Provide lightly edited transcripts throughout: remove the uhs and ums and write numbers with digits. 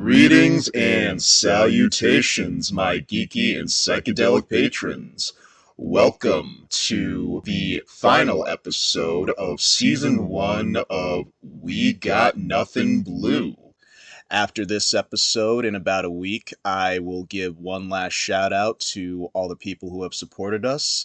Greetings and salutations, my geeky and psychedelic patrons. Welcome to the final episode of Season 1 of We Got Nothing Blue. After this episode, in about a week, I will give one last shout out to all the people who have supported us.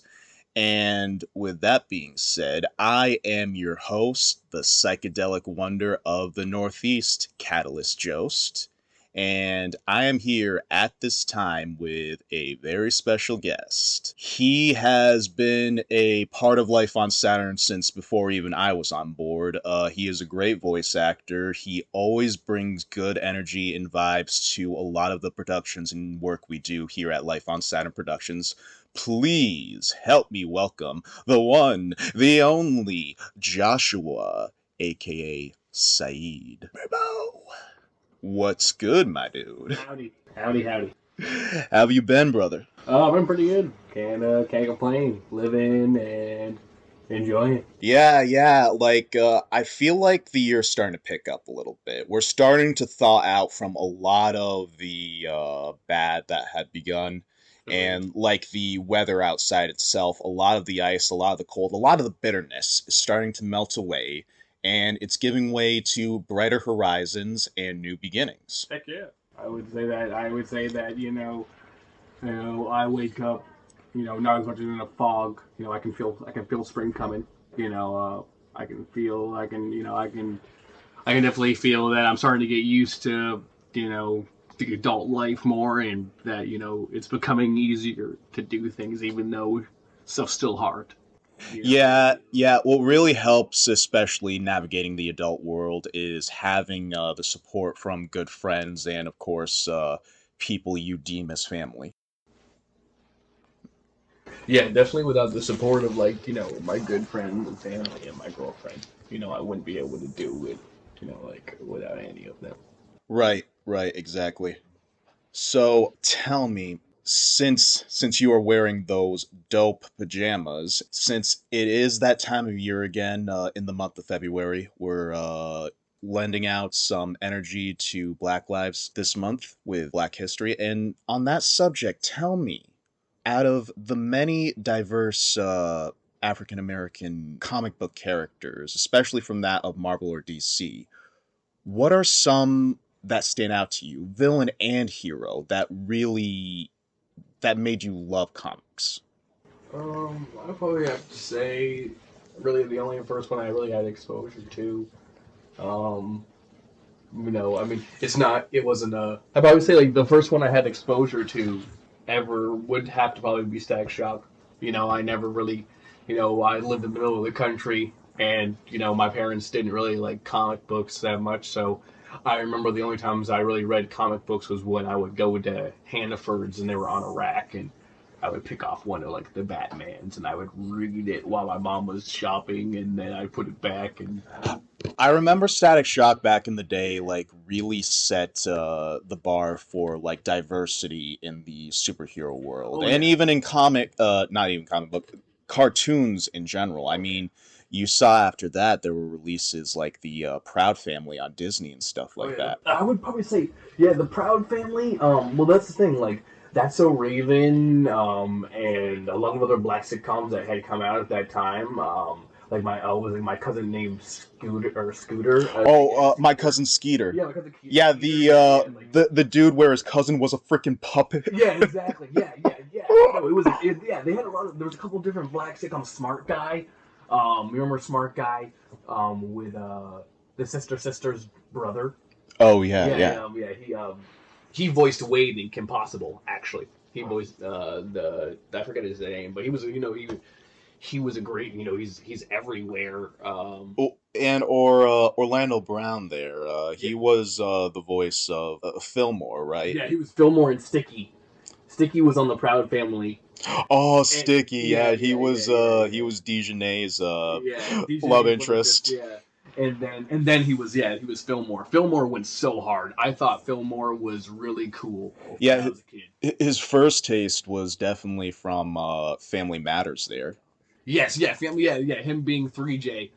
And with that being said, I am your host, the psychedelic wonder of the Northeast, Catalyst Jost. And I am here at this time with a very special guest. He has been a part of life on Saturn since before even I was on board. He is a great voice actor. He always brings good energy and vibes to a lot of the productions and work we do here at Life on Saturn Productions. Please help me welcome the one, the only, Joshua, aka Saeed. Burbo. What's good, my dude? Howdy. How have you been, brother? I've been pretty good. Can't complain. Living and enjoying. Yeah. I feel like the year's starting to pick up a little bit. We're starting to thaw out from a lot of the bad that had begun. And like the weather outside itself, a lot of the ice, a lot of the cold, a lot of the bitterness is starting to melt away. And it's giving way to brighter horizons and new beginnings. Heck yeah. I would say that, I wake up, not as much as in a fog. I can feel spring coming. I can definitely feel that I'm starting to get used to, the adult life more, and that, it's becoming easier to do things even though stuff's still hard. Yeah. What really helps, especially navigating the adult world, is having the support from good friends and, of course, people you deem as family. Yeah, definitely without the support of, my good friends and family and my girlfriend, I wouldn't be able to do it, without any of them. Right, exactly. So tell me, since you are wearing those dope pajamas, since it is that time of year again, in the month of February, we're lending out some energy to Black Lives this month with Black History. And on that subject, tell me, out of the many diverse African American comic book characters, especially from that of Marvel or DC, what are some that stand out to you, villain and hero, that made you love comics? I probably have to say, really, the only first one I really had exposure to. Um, it wasn't a. I probably say the first one I had exposure to ever would have to probably be Static Shock. I never really, I lived in the middle of the country, and my parents didn't really like comic books that much, so I remember the only times I really read comic books was when I would go to Hannaford's and they were on a rack, and I would pick off one of the Batmans and I would read it while my mom was shopping, and then I'd put it back. And I remember Static Shock back in the day, really set the bar for diversity in the superhero world, and even in not even comic book, cartoons in general. I mean, you saw after that there were releases like the Proud Family on Disney and stuff like that. I would probably say, the Proud Family. Well, that's the thing. That's So Raven, and a lot of other black sitcoms that had come out at that time. My cousin named Scooter. My cousin Skeeter. Yeah, my cousin Skeeter. Yeah, the dude where his cousin was a freaking puppet. Yeah, exactly. Yeah. No, they had a lot of. There was a couple of different black sitcoms. Smart Guy. You remember Smart Guy? With the sister's brother. Oh yeah. He voiced Wade in Kim Possible. Actually, he voiced I forget his name, but he was he was a great, he's everywhere. Orlando Brown there. He was the voice of Fillmore, right? Yeah, he was Fillmore and Sticky. Sticky was on the Proud Family. Oh, Sticky, he was Dejanay's love interest. Yeah. And then he was Fillmore. Fillmore went so hard. I thought Fillmore was really cool when I was a kid. His first taste was definitely from Family Matters there. Yes, Family, him being 3J.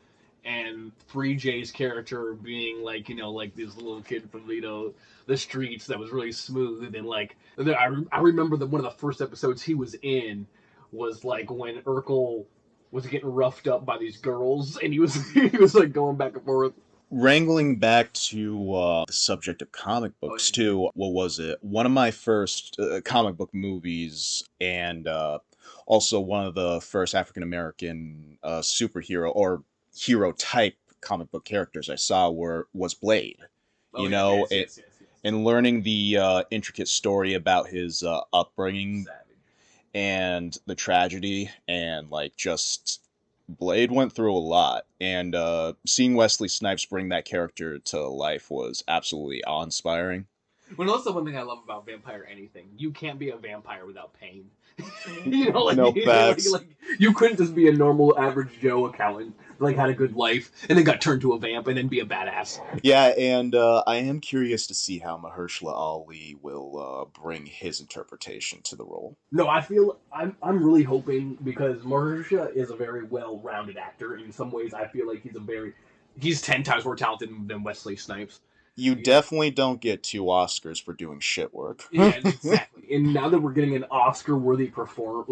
and 3J's character being like, like this little kid from, the streets that was really smooth. And like, I remember that one of the first episodes he was in was like when Urkel was getting roughed up by these girls, and he was he was like going back and forth. Wrangling back to the subject of comic books, too, what was it? One of my first comic book movies, and also one of the first African American superhero or hero type comic book characters I saw was Blade. Yes. And learning the intricate story about his upbringing Savage. and the tragedy, and like just Blade went through a lot, and seeing Wesley Snipes bring that character to life was absolutely awe-inspiring. Well, also one thing I love about vampire anything, you can't be a vampire without pain. No facts. Like you couldn't just be a normal average Joe accountant, like had a good life, and then got turned to a vamp and then be a badass. Yeah, and I am curious to see how Mahershala Ali will bring his interpretation to the role. No, I'm really hoping, because Mahershala is a very well-rounded actor. In some ways, I feel like he's 10 times more talented than Wesley Snipes. You definitely don't get 2 Oscars for doing shit work. Yeah, exactly. And now that we're getting an Oscar-worthy performer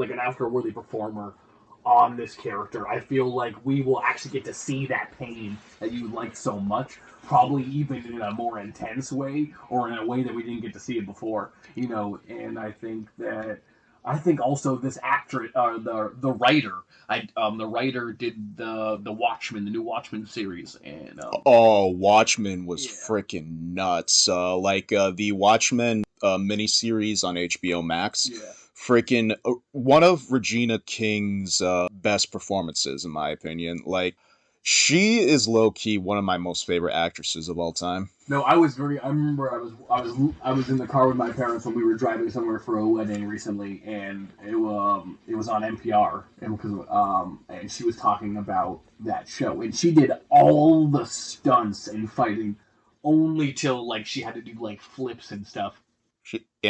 on this character, I feel like we will actually get to see that pain that you like so much, probably even in a more intense way, or in a way that we didn't get to see it before. And I think also this actor, the writer, the writer did the Watchmen, the new Watchmen series, and Oh, Watchmen was freaking nuts. The Watchmen miniseries on HBO Max. Yeah. Freaking one of Regina King's best performances, in my opinion. Like, she is low key one of my most favorite actresses of all time. No, I remember I was in the car with my parents when we were driving somewhere for a wedding recently, and it was on NPR, and she was talking about that show, and she did all the stunts and fighting, only till like she had to do like flips and stuff.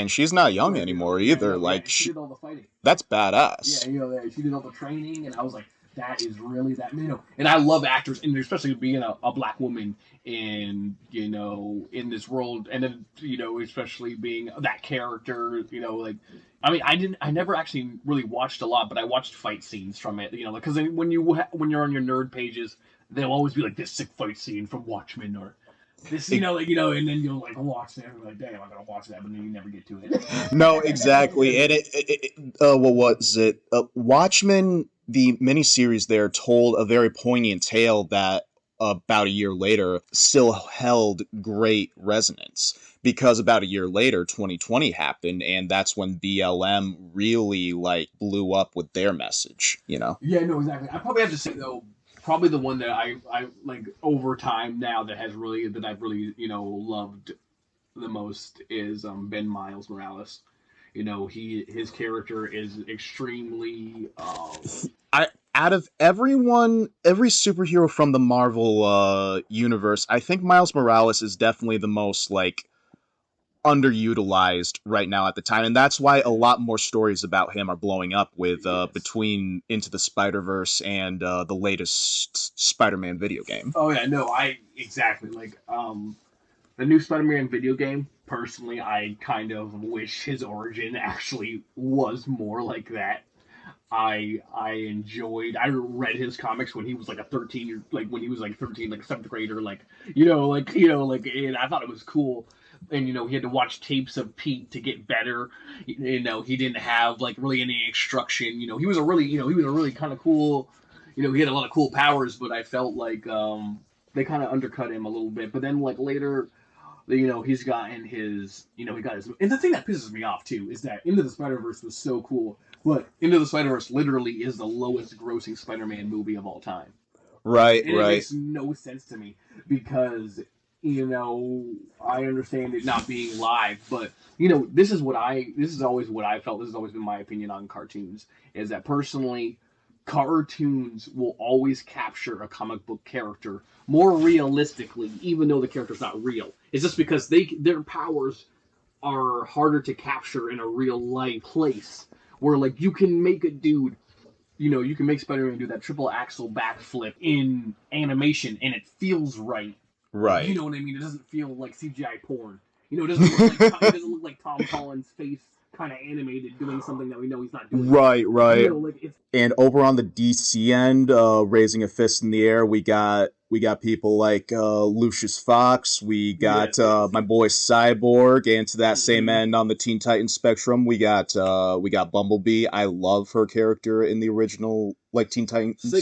She's not young anymore either. She did all the fighting. That's badass. Yeah, she did all the training, and I was like, that is really that. And I love actors, and especially being a black woman in this world, and then especially being that character. I never actually really watched a lot, but I watched fight scenes from it. Because when you're on your nerd pages, they'll always be like this sick fight scene from Watchmen, or this, and then you'll like watch it and be like, damn, I'm gonna watch that, but then you never get to it. No, exactly. And what was it? Watchmen, the miniseries there, told a very poignant tale that about a year later still held great resonance, because about a year later 2020 happened, and that's when BLM really like blew up with their message. Yeah, no, exactly. I probably have to say though, probably the one that I like over time now that I've really loved the most is Ben Miles Morales. His character is extremely out of every superhero from the Marvel universe, I think Miles Morales is definitely the most like underutilized right now at the time, and that's why a lot more stories about him are blowing up with between Into the Spider-Verse and the latest Spider-Man video game. Oh yeah, no, exactly like the new Spider-Man video game. Personally, I kind of wish his origin actually was more like that. I read his comics when he was like when he was like 13, like a 7th grader, and I thought it was cool. And he had to watch tapes of Pete to get better. He didn't have like really any instruction. He was a really kind of cool. He had a lot of cool powers, but I felt like they kind of undercut him a little bit. But then like later, he's gotten his, and the thing that pisses me off too is that Into the Spider-Verse was so cool, but Into the Spider-Verse literally is the lowest grossing Spider-Man movie of all time. Right. It makes no sense to me, because I understand it not being live, but this is always what I felt. This has always been my opinion on cartoons, is that personally, cartoons will always capture a comic book character more realistically, even though the character's not real. It's just because their powers are harder to capture in a real life place, where like you can make a dude you can make Spider-Man do that triple axle backflip in animation, and it feels right. Right. You know what I mean? It doesn't feel like CGI porn. It doesn't look like it doesn't look like Tom Holland's face kind of animated doing something that we know he's not doing. Right. It's... And over on the DC end, raising a fist in the air, we got people like Lucius Fox. We got my boy Cyborg, and to that same end on the Teen Titans spectrum, we got Bumblebee. I love her character in the original Teen Titans.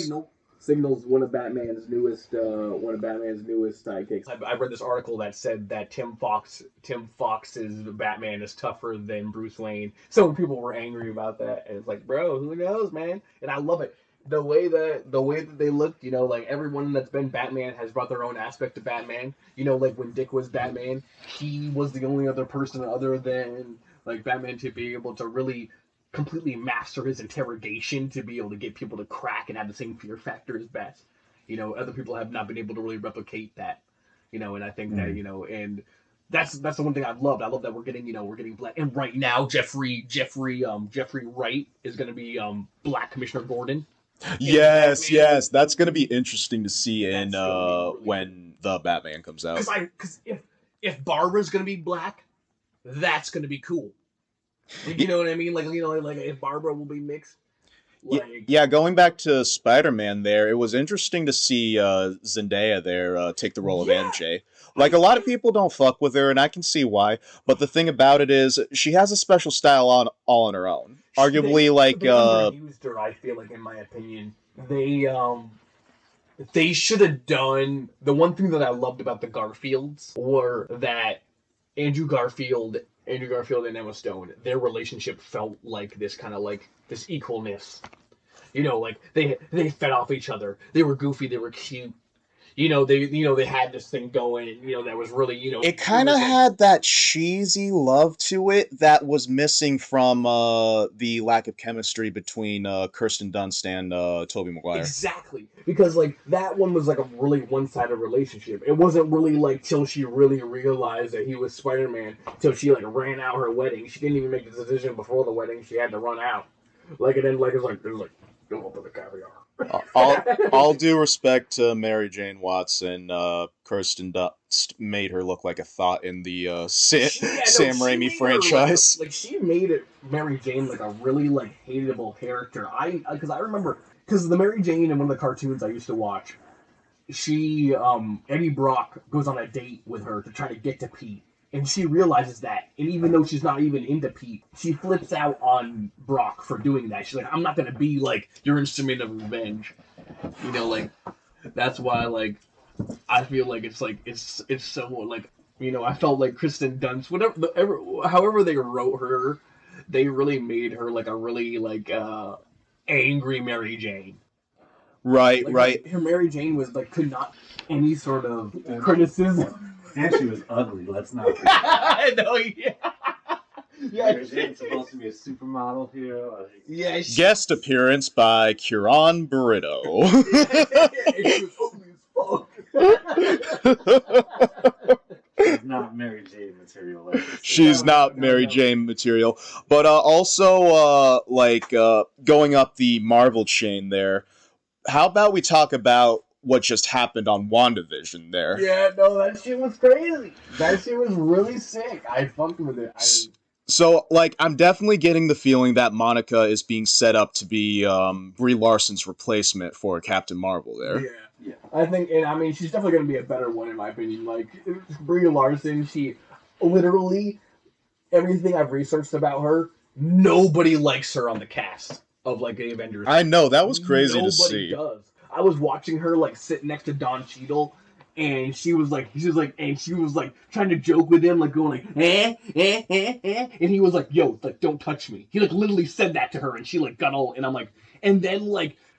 Signal's one of Batman's newest sidekicks. I read this article that said that Tim Fox's Batman is tougher than Bruce Wayne. Some people were angry about that, and it's like, bro, who knows, man? And I love it. The way that they look, everyone that's been Batman has brought their own aspect to Batman. When Dick was Batman, he was the only other person other than Batman to be able to really completely master his interrogation, to be able to get people to crack and have the same fear factor as Bats. Other people have not been able to really replicate that. And I think that, and that's the one thing I've loved. I love that we're getting Black. And right now, Jeffrey Wright is going to be Black Commissioner Gordon. Yes, that's going to be interesting to see in when the Batman comes out. Because if Barbara's going to be Black, that's going to be cool. You know what I mean? If Barbara will be mixed. Going back to Spider-Man there, it was interesting to see Zendaya there take the role of MJ. A lot of people don't fuck with her, and I can see why. But the thing about it is, she has a special style all on her own. Arguably, they underused her, I feel like, in my opinion. They should have done... The one thing that I loved about the Garfields were that Andrew Garfield and Emma Stone, their relationship felt like this kind of this equalness. They fed off each other. They were goofy. They were cute. They had this thing going, and that was really, it kind of had that cheesy love to it that was missing from the lack of chemistry between Kirsten Dunst and Tobey Maguire. Exactly, because that one was a really one-sided relationship. It wasn't really till she really realized that he was Spider-Man, till she ran out her wedding. She didn't even make the decision before the wedding. She had to run out. And then it was don't open the caviar. All due respect to Mary Jane Watson, Kirsten Dunst made her look like a thought in the Sam Raimi franchise. She made it Mary Jane a really hateable character. Because I remember the Mary Jane in one of the cartoons I used to watch, she Eddie Brock goes on a date with her to try to get to Pete. And she realizes that, and even though she's not even into Pete, she flips out on Brock for doing that. She's like, I'm not going to be your instrument of revenge. That's why, I feel it's so, I felt like Kristen Dunst, however they wrote her, they really made her, a really, angry Mary Jane. Right. Her Mary Jane was, could not any sort of criticism. And she was ugly, let's not forget. I know, yeah. Mary Jane's supposed to be a supermodel here. Guest appearance by Kieran Burrito. She was ugly as fuck. She's not Mary Jane material. She's not Mary Jane material. But also, going up the Marvel chain there, how about we talk about what just happened on WandaVision there? Yeah, no, that shit was crazy. That shit was really sick. I fucked with it. So, I'm definitely getting the feeling that Monica is being set up to be Brie Larson's replacement for Captain Marvel there. Yeah. I think, and she's definitely going to be a better one in my opinion. Brie Larson, she literally, everything I've researched about her, nobody likes her on the cast of the Avengers. I know, that was crazy to see. Nobody does. I was watching her sit next to Don Cheadle, and she was trying to joke with him, going and he was like, yo, don't touch me. He literally said that to her, and she got all, and I'm like, and then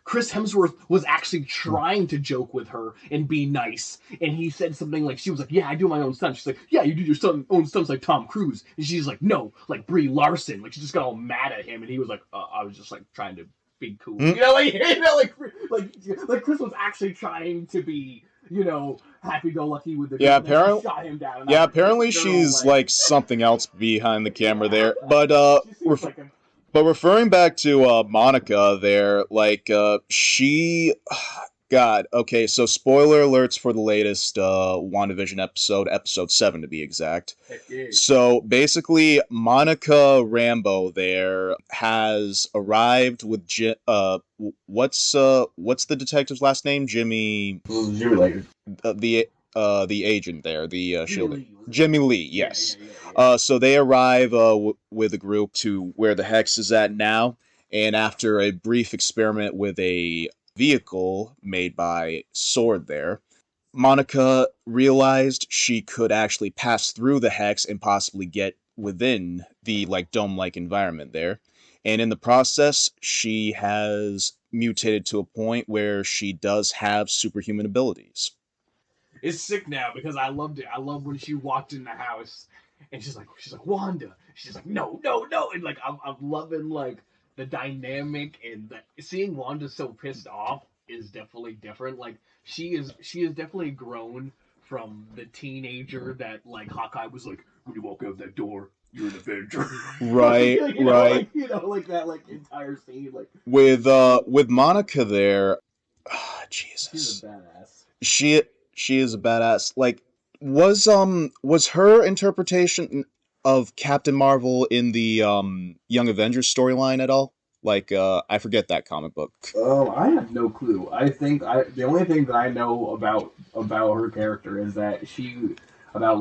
Chris Hemsworth was actually trying to joke with her and be nice, and he said something she was like, yeah, I do my own stunts. She's like, yeah, you do your own stunts like Tom Cruise, and she's like, no, Brie Larson. She just got all mad at him, and he was like, I was just trying to be cool. Chris was actually trying to be, happy-go-lucky with the apparently shot him down. Apparently she's something else behind the camera there. But But referring back to Monica there, like, she... God, okay, so spoiler alerts for the latest WandaVision episode 7 to be exact. Heck yeah. So basically, Monica Rambeau there has arrived with what's the detective's last name? Jimmy. Jimmy Later. The agent there, the Jimmy Lee. Jimmy Lee, yes. Yeah. So they arrive with a group to where the Hex is at now, and after a brief experiment with a vehicle made by Sword there, Monica realized she could actually pass through the Hex and possibly get within the like dome-like environment there. And in the process, she has mutated to a point where she does have superhuman abilities. It's sick now because I loved it. I love when she walked in the house and she's like Wanda. She's like no, and like I'm loving like the dynamic and seeing Wanda so pissed off is definitely different. Like she is definitely grown from the teenager that like Hawkeye was like when you walk out that door. You're an Avenger. Right, like, right. Like that like entire scene like with Monica there, Jesus. She's a badass. She is a badass. Like, was her interpretation of Captain Marvel in the Young Avengers storyline at all? Like, I forget that comic book. Oh, I have no clue. I think the only thing that I know about her character is that about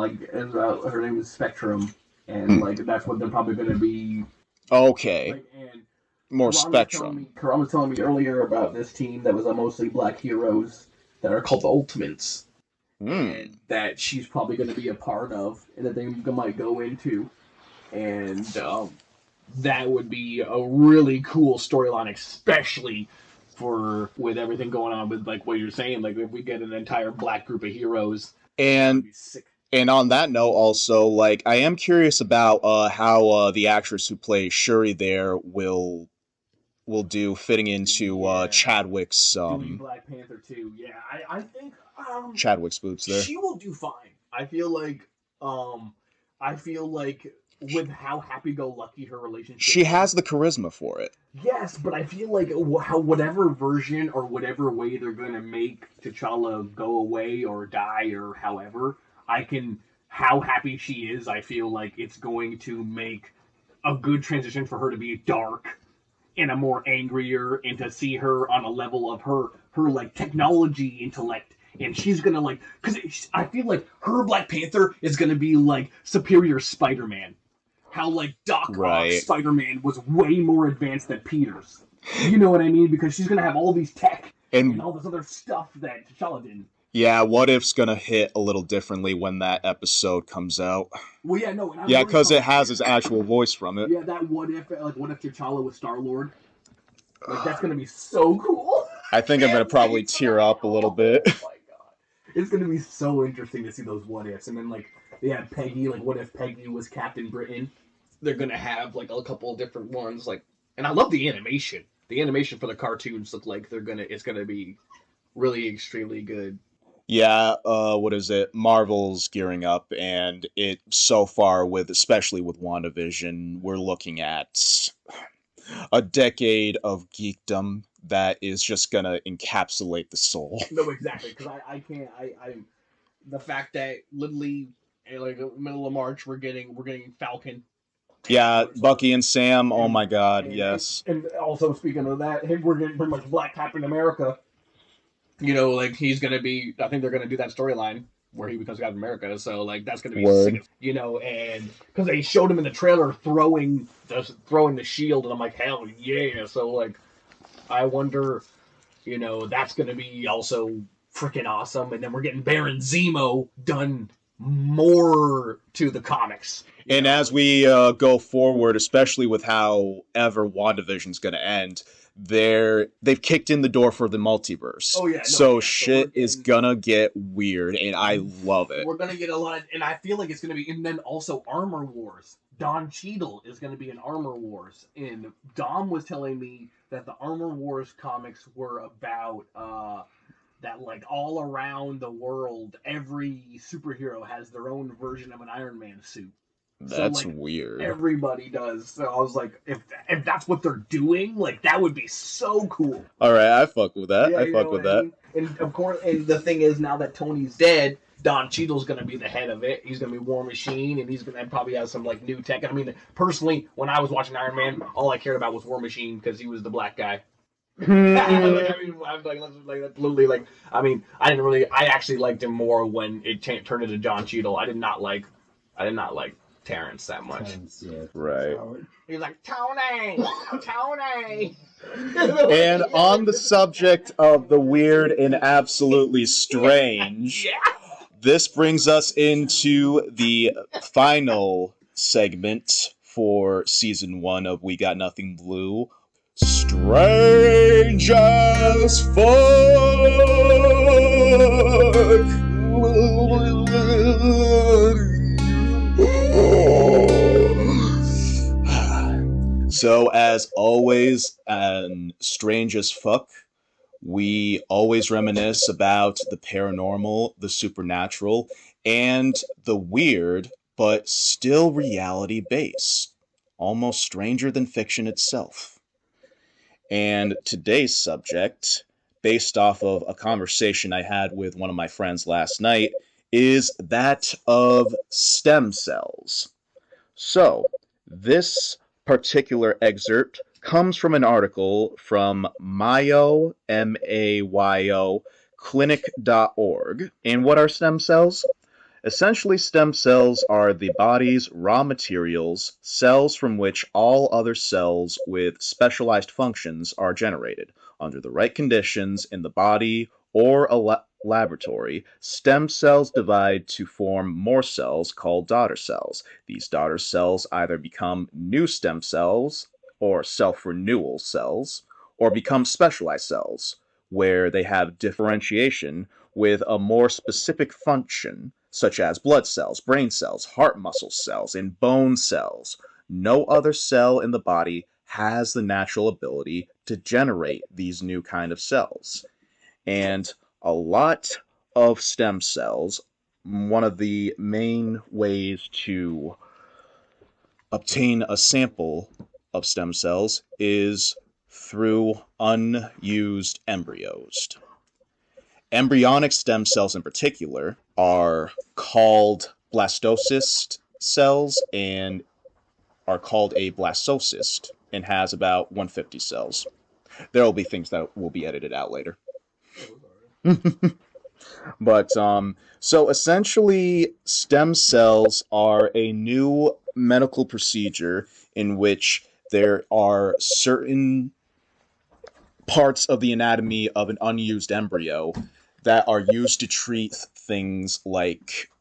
her name is Spectrum, and like that's what they're probably going to be. Okay. Like, and more Spectrum. Karan was telling me earlier about this team that was mostly black heroes that are called the Ultimates, and that she's probably going to be a part of, and that they might go into, and that would be a really cool storyline, especially with everything going on with like what you're saying. Like if we get an entire black group of heroes, and on that note, also, like, I am curious about how the actress who plays Shuri there will do fitting into Chadwick's doing Black Panther 2. Yeah, I think Chadwick's boots there. She will do fine. I feel like with how happy-go-lucky her relationship she has the charisma for it. Yes, but I feel like whatever version or whatever way they're going to make T'Challa go away or die or however, how happy she is, I feel like it's going to make a good transition for her to be dark and a more angrier, and to see her on a level of her like technology intellect, and she's gonna like, because I feel like her Black Panther is gonna be like superior Spider-Man. How like Doc Ock Spider-Man was way more advanced than Peter's. You know what I mean? Because she's gonna have all these tech and all this other stuff that T'Challa didn't. Yeah, What If's gonna hit a little differently when that episode comes out. Well, yeah, no. Yeah, because it has his actual voice from it. Yeah, that what if T'Challa was Star-Lord? Like, that's gonna be so cool. I think I'm gonna probably tear up a little bit. Oh my god. It's gonna be so interesting to see those what ifs. And then, like, they have Peggy, like, what if Peggy was Captain Britain? They're gonna have, like, a couple of different ones, like, and I love the animation. The animation for the cartoons look like it's gonna be really extremely good. Yeah, what is it? Marvel's gearing up, and it so far especially with WandaVision, we're looking at a decade of geekdom that is just gonna encapsulate the soul. No, exactly, because I'm the fact that literally like middle of March we're getting Falcon. Yeah, Bucky and Sam. Oh my God, yes. And also speaking of that, we're getting pretty much Black Captain America. You know, like he's gonna be. I think they're gonna do that storyline where he becomes Captain America. So like that's gonna be sick. You know, and because they showed him in the trailer throwing the shield, and I'm like, hell yeah! So like, I wonder, you know, that's gonna be also freaking awesome. And then we're getting Baron Zemo done more to the comics. And as we go forward, especially with how ever WandaVision's gonna end, they've kicked in the door for the multiverse. Oh yeah. So shit is gonna get weird, and I love it. We're gonna get a lot of, and I feel like it's gonna be, and then also Armor Wars. Don Cheadle is gonna be in Armor Wars, and Dom was telling me that the Armor Wars comics were about that like all around the world, every superhero has their own version of an Iron Man suit. That's like, weird. everybody does. So I was like, if that's what they're doing, like that would be so cool. All right, I fuck with that. Yeah, I you fuck know with what I that. mean? And of course, and the thing is, now that Tony's dead, Don Cheadle's gonna be the head of it. He's gonna be War Machine, and he's gonna probably have some like new tech. I mean, personally, when I was watching Iron Man, all I cared about was War Machine because he was the black guy. Like, I mean, I'm like absolutely like. I mean, I actually liked him more when it turned into John Cheadle. I did not like Terrence that much. Terrence, yeah. Right. He's like Tony, Tony. And on the subject of the weird and absolutely strange, this brings us into the final segment for season 1 of We Got Nothing Blue. Strange as fuck. So, as always, and strange as fuck, we always reminisce about the paranormal, the supernatural, and the weird, but still reality-based. Almost stranger than fiction itself. And today's subject, based off of a conversation I had with one of my friends last night, is that of stem cells. So, this particular excerpt comes from an article from Mayo, M-A-Y-O, clinic.org. And what are stem cells? Essentially, stem cells are the body's raw materials, cells from which all other cells with specialized functions are generated. Under the right conditions in the body or a laboratory, stem cells divide to form more cells called daughter cells. These daughter cells either become new stem cells or self-renewal cells, or become specialized cells, where they have differentiation with a more specific function, such as blood cells, brain cells, heart muscle cells, and bone cells. No other cell in the body has the natural ability to generate these new kind of cells. And a lot of stem cells, one of the main ways to obtain a sample of stem cells is through unused embryos. Embryonic stem cells in particular are called blastocyst cells and are called a blastocyst and has about 150 cells. There will be things that will be edited out later. But so essentially, stem cells are a new medical procedure in which there are certain parts of the anatomy of an unused embryo that are used to treat things like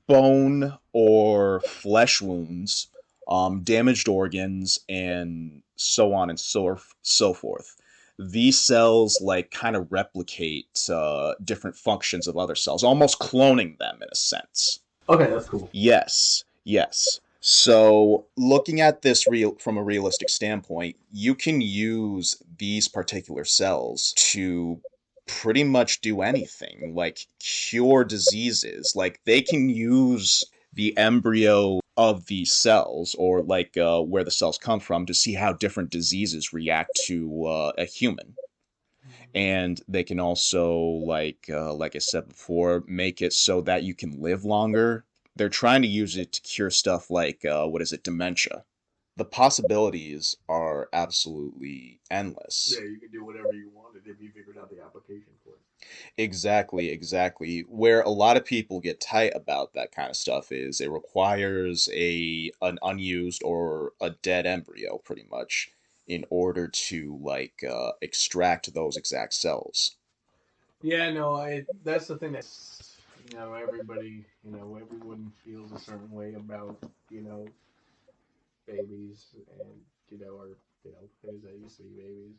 bone or flesh wounds, damaged organs, and so on and so forth. These cells like kind of replicate different functions of other cells, almost cloning them in a sense. Okay, that's cool. Yes, yes. So, looking at this from a realistic standpoint, you can use these particular cells to pretty much do anything, like cure diseases. Like, they can use the embryo of these cells, or like where the cells come from, to see how different diseases react to a human. And they can also, like I said before, make it so that you can live longer. They're trying to use it to cure stuff like, dementia. The possibilities are absolutely endless. Yeah, you can do whatever you wanted if you figured out the application for it. Exactly. Where a lot of people get tight about that kind of stuff is it requires an unused or a dead embryo, pretty much, in order to extract those exact cells. Yeah, no, that's the thing that's, everybody, everyone feels a certain way about, babies and, or, things that used to be babies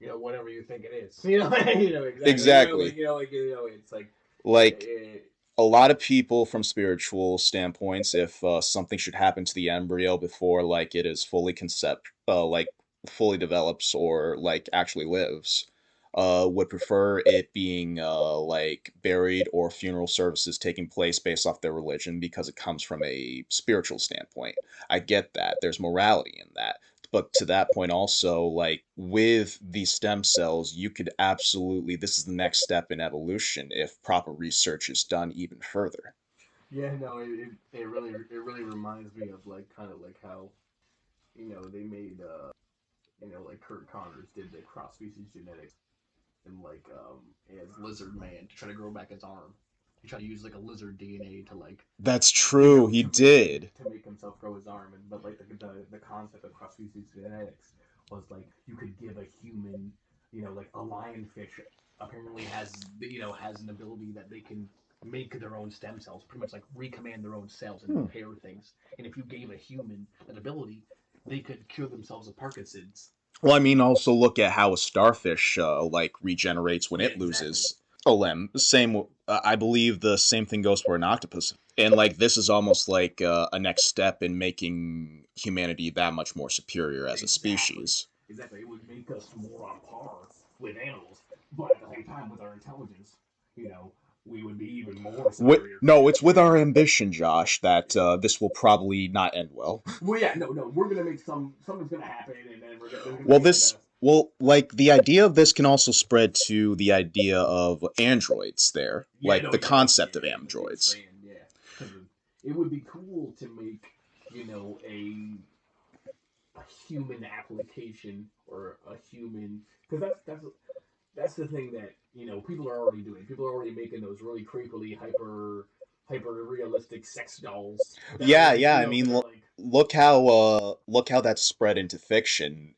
or, whatever you think it is. Exactly. Exactly. It's like, a lot of people from spiritual standpoints, if something should happen to the embryo before it is fully fully develops or actually lives, would prefer it being like buried or funeral services taking place based off their religion because it comes from a spiritual standpoint. I get that. There's morality in that. But to that point also, like with these stem cells, you could absolutely, this is the next step in evolution if proper research is done even further. Yeah, no, it really reminds me of like kind of like how they made like Kurt Connors did the cross species genetics and like as lizard man to try to grow back his arm. He tried to use like a lizard DNA to like That's true, he did. to make himself grow his arm, and but like the concept of cross species genetics was like you could give a human, like a lionfish apparently has an ability that they can make their own stem cells, pretty much like recommand their own cells and repair things. And if you gave a human that ability, they could cure themselves of Parkinson's. Well, I mean, also look at how a starfish like regenerates when it loses a limb. Same, I believe the same thing goes for an octopus. And like this is almost like a next step in making humanity that much more superior as a species. Exactly, it would make us more on par with animals, but at the same time, with our intelligence, we would be even more superior. No, it's with our ambition, Josh, that this will probably not end well. Well, yeah, no, we're gonna make something's gonna happen, and then we're gonna. Well, like the idea of this can also spread to the idea of androids. There, Yeah, like the concept of androids. Yeah, it would be cool to make a human application or a human, because that's the thing that people are already doing. People are already making those really creepily hyper realistic sex dolls. Yeah, yeah. I mean, look how that's spread into fiction.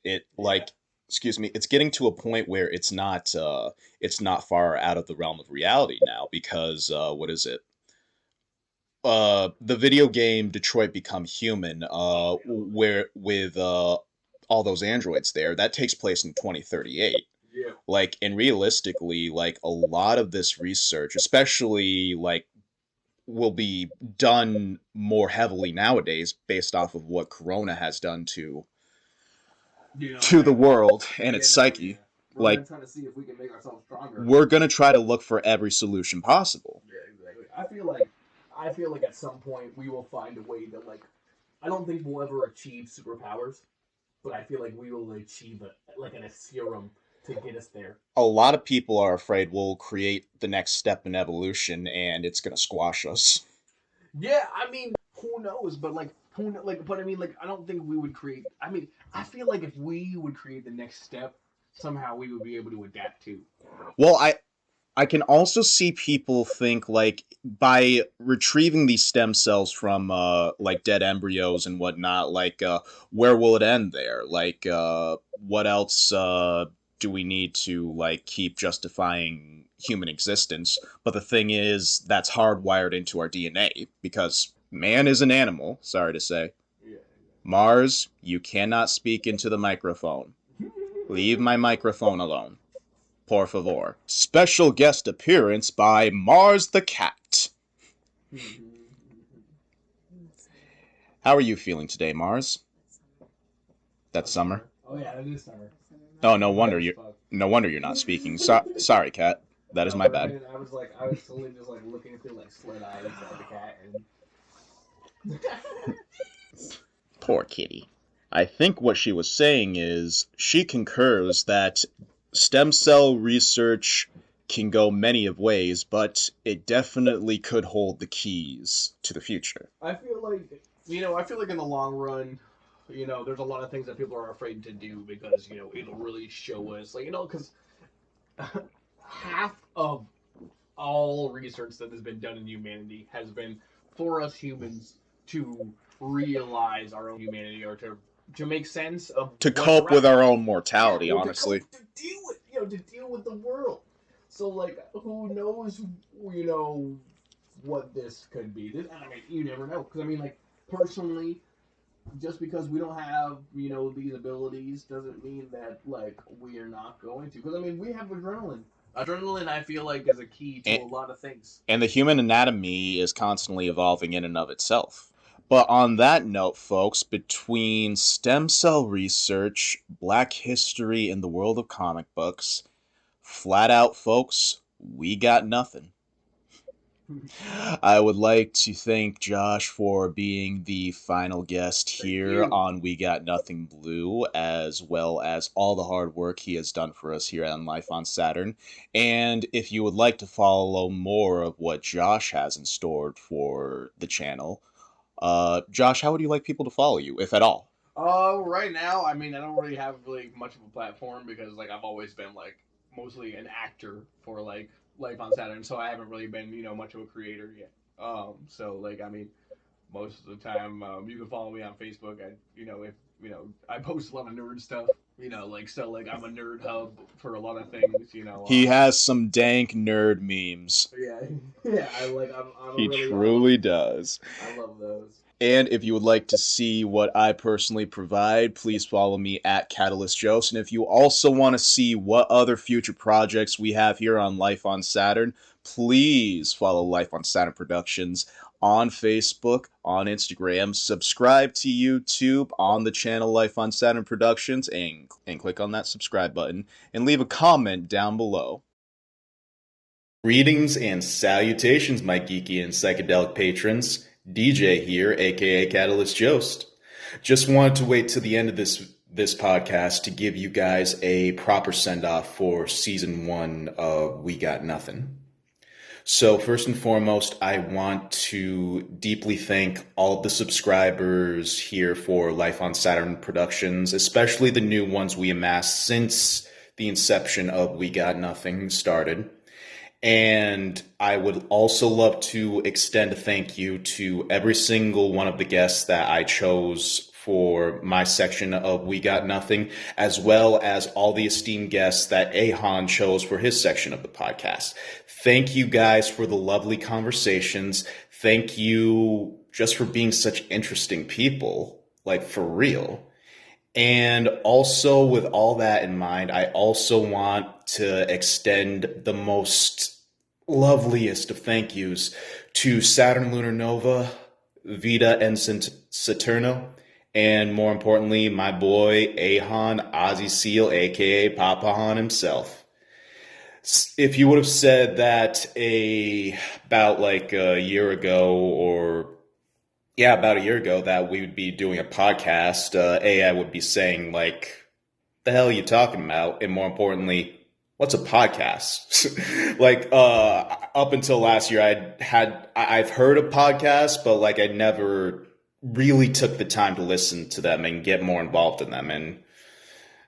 Excuse me, it's getting to a point where it's not far out of the realm of reality now because what is it? The video game Detroit Become Human, where with all those androids there, that takes place in 2038. Yeah. Like, and realistically, like a lot of this research, especially like will be done more heavily nowadays based off of what Corona has done to the world and its psyche. We're trying to see if we can make ourselves stronger. We're gonna try to look for every solution possible. Yeah, exactly. I feel like at some point we will find a way to like. I don't think we'll ever achieve superpowers, but I feel like we will achieve a serum to get us there. A lot of people are afraid we'll create the next step in evolution and it's gonna squash us. Yeah, I mean, who knows? But I don't think we would create. I mean, I feel like if we would create the next step, somehow we would be able to adapt to. Well, I can also see people think like by retrieving these stem cells from like dead embryos and whatnot, like where will it end there? Like what else do we need to like keep justifying human existence? But the thing is that's hardwired into our DNA because man is an animal, sorry to say. Yeah. Mars, you cannot speak into the microphone. Leave my microphone alone. Por favor. Special guest appearance by Mars the Cat. How are you feeling today, Mars? That's summer. Oh yeah, it is summer. Oh, no wonder you're not speaking. Sorry, Cat. That is my bad. I was slowly just like looking through like slit eyes at the cat and. Poor kitty. I think what she was saying is she concurs that stem cell research can go many of ways, but it definitely could hold the keys to the future. I feel like in the long run, there's a lot of things that people are afraid to do because, it'll really show us, because half of all research that has been done in humanity has been for us humans to realize our own humanity or to make sense of to cope with our own mortality, honestly. To deal with the world. So who knows, what this could be. I mean, you never know. Because personally, just because we don't have these abilities doesn't mean that we are not going to. Because we have adrenaline. Adrenaline, I feel like, is a key to a lot of things. And the human anatomy is constantly evolving in and of itself. But on that note, folks, between stem cell research, black history, and the world of comic books, Flat out, folks, we got nothing. I would like to thank Josh for being the final guest here on We Got Nothing Blue, as well as all the hard work he has done for us here on Life on Saturn. And if you would like to follow more of what Josh has in store for the channel, Josh, how would you like people to follow you, if at all? Right now, I mean, I don't really have much of a platform because I've always been mostly an actor for Life on Saturn, so I haven't really been much of a creator yet. So I mean, most of the time, you can follow me on Facebook. If I post a lot of nerd stuff. I'm a nerd hub for a lot of things. He has some dank nerd memes. Yeah, yeah. I'm He really, truly does. I love those. And if you would like to see what I personally provide, please follow me at Catalyst Jost. And if you also want to see what other future projects we have here on Life on Saturn, please follow Life on Saturn Productions on Facebook, on Instagram, subscribe to YouTube on the channel Life on Saturn Productions, and click on that subscribe button, and leave a comment down below. Greetings and salutations, my geeky and psychedelic patrons. DJ here, aka Catalyst Jost. Just wanted to wait till the end of this podcast to give you guys a proper send-off for Season 1 of We Got Nothing. So first and foremost, I want to deeply thank all of the subscribers here for Life on Saturn Productions, especially the new ones we amassed since the inception of We Got Nothing started. And I would also love to extend a thank you to every single one of the guests that I chose for my section of We Got Nothing, as well as all the esteemed guests that Ahan chose for his section of the podcast. Thank you guys for the lovely conversations. Thank you just for being such interesting people, for real. And also, with all that in mind, I also want to extend the most loveliest of thank yous to Saturn Lunar Nova, Vita Ensign Saturno, and more importantly, my boy Ahan Ozzy Seal, aka Papa Han himself. If you would have said that about a year ago, about a year ago, that we would be doing a podcast, I would be saying, the hell are you talking about? And more importantly, what's a podcast? Up until last year, I've heard of podcasts, but I never really took the time to listen to them and get more involved in them. And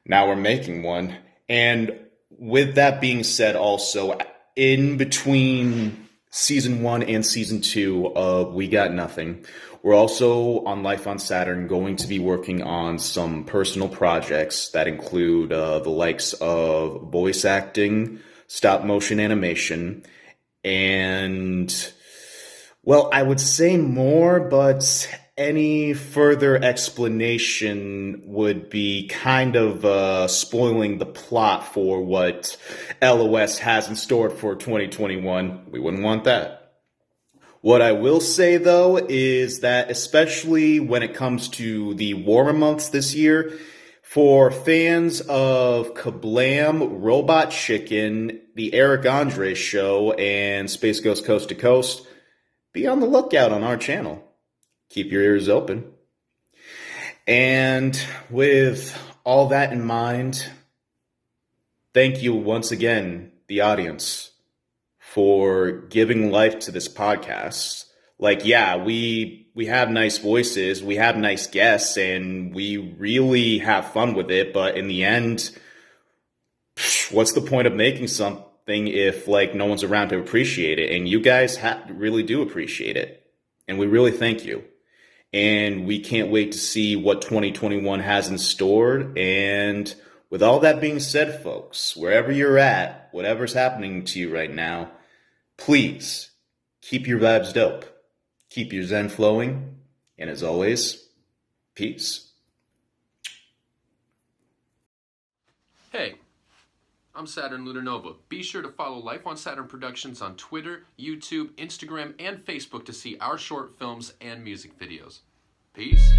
now we're making one. And with that being said, also, in between Season 1 and Season 2 of We Got Nothing, we're also on Life on Saturn going to be working on some personal projects that include the likes of voice acting, stop motion animation, and, well, I would say more, but any further explanation would be kind of spoiling the plot for what LOS has in store for 2021. We wouldn't want that. What I will say, though, is that especially when it comes to the warmer months this year, for fans of Kablam, Robot Chicken, The Eric Andre Show, and Space Ghost Coast to Coast, be on the lookout on our channel. Keep your ears open. And with all that in mind, thank you once again, the audience, for giving life to this podcast. We have nice voices, we have nice guests, and we really have fun with it. But in the end, what's the point of making something if no one's around to appreciate it? And you guys really do appreciate it, and we really thank you. And we can't wait to see what 2021 has in store. And with all that being said, folks, wherever you're at, whatever's happening to you right now, please keep your vibes dope, keep your zen flowing, and as always, peace. Hey, I'm Saturn Lunar Nova. Be sure to follow Life on Saturn Productions on Twitter, YouTube, Instagram, and Facebook to see our short films and music videos. Peace.